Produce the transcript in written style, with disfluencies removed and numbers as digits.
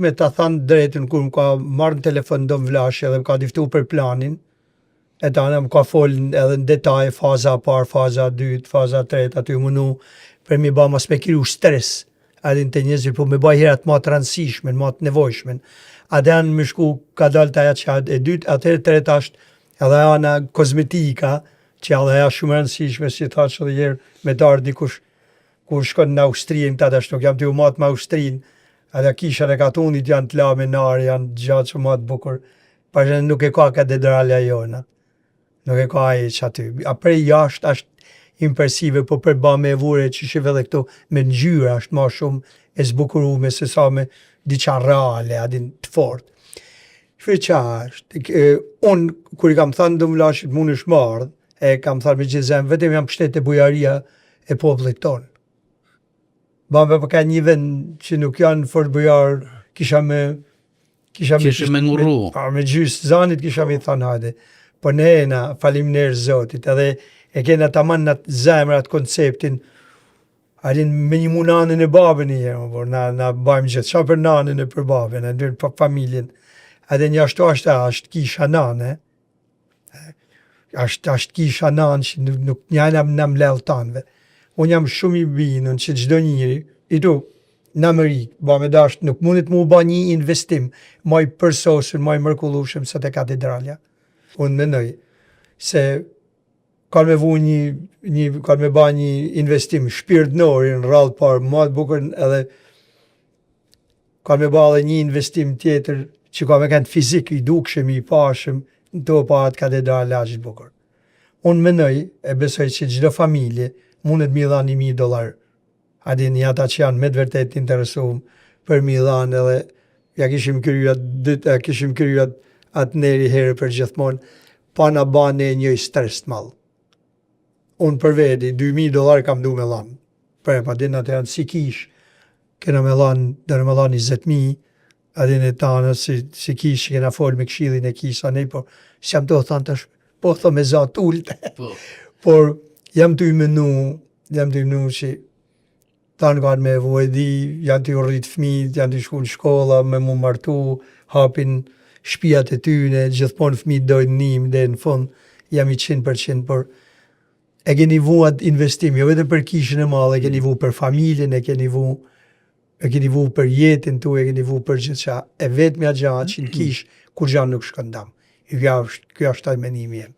me ta thënë drejtën kur më ka marrë në telefon do më vlashë edhe më ka diftu për planin, e tani më ka folën edhe në detaj, faza parë, faza dytë, faza tretë, aty mënu për mi ba mas me kriju stres, edhe në të njëzit, po me ba herat ma të rëndësishme, ma të nevojshmen. Adhe janë më shku ka dalë të aja që e dytë, atëherë tretë ashtë edhe ana kozmetika, që edhe aja shumë rëndësishme, si tha që dhe jerë me darë dikush, kur shkon në Austrinë, të adashtu, jam të u matë me Austrinë, edhe kisha e katunit janë të la me narë, janë gjatë që matë bukur, për nuk e ka katedralja jona, nuk e ka e që aty. A prej jashtë ashtë impresive, po për ba me vure që shive dhe këto me ngjyra ashtë ma shumë e zbukurume se sa me diqa reale, adin të fort. Shve qa është, unë, kur i kam thënë dëmë lashit mund është mardhë, e kam thënë me gjithzem, vetëm jam pështet e bujaria e popullit tonë. Bambe për ka një vend që nuk janë fort bujar, kisha me ngurru. Me gjysë zanit kisha me thënë hajde. Po ne falim nërë Zotit, edhe e kena taman në zemër atë konceptin, alin me një mu nanën e babën i jemë, na bajmë gjithë, qa për nanën e për babën, e ndërë për familjen, edhe një ashtu ashtë kisha nanë, ashtë kisha nanë që nuk njajna në mlellë tanëve. Unë jam shumë i binën që gjdo njëri, i tu, në Amerikë, ba me dashtë, nuk mundit mu ba një investim, maj përsosën, maj mërkullushëm së të katedralja. Unë menoj, se ka me vu ka me ba një investim shpirtnor në rrallë parë, ma të bukur edhe ka me ba dhe një investim tjetër që ka me kënë fizik, i dukshëm, i pashëm, në to pa atë katedralja që të bukur. Unë menoj, e besoj që gjdo familje mundet mi dha $1,000. Adin një ata që janë me të vërtet interesuar për mi dhanë edhe ja kishim kryat atë neri herë për gjithmonë, pa na bane një stres të malë. Unë për vedi, $2,000 kam du me lanë. Për pa din atë janë si kish, kena me lanë, dërë me lanë 20,000, adin e tanë si kish, kena folë me kshilin e kisa nej, por si jam të thanë tash, po thë me za tullte. Por jam të i menu që tanë kanë me vojdi, janë të i rritë fmit, janë të i shku në shkolla, me mu martu, hapin shpijat e tyne, gjithmonë fmit dojnë njim, dhe në fund jam i 100%, por e keni vu atë investim, jo vetëm për kishën e malë, e keni vu për familjen, e keni vu për jetin tu, e keni vu për gjithë qa, e vetë mja gjatë që në kishë, kur gjanë nuk shkëndam. Kjo është taj menimi jem.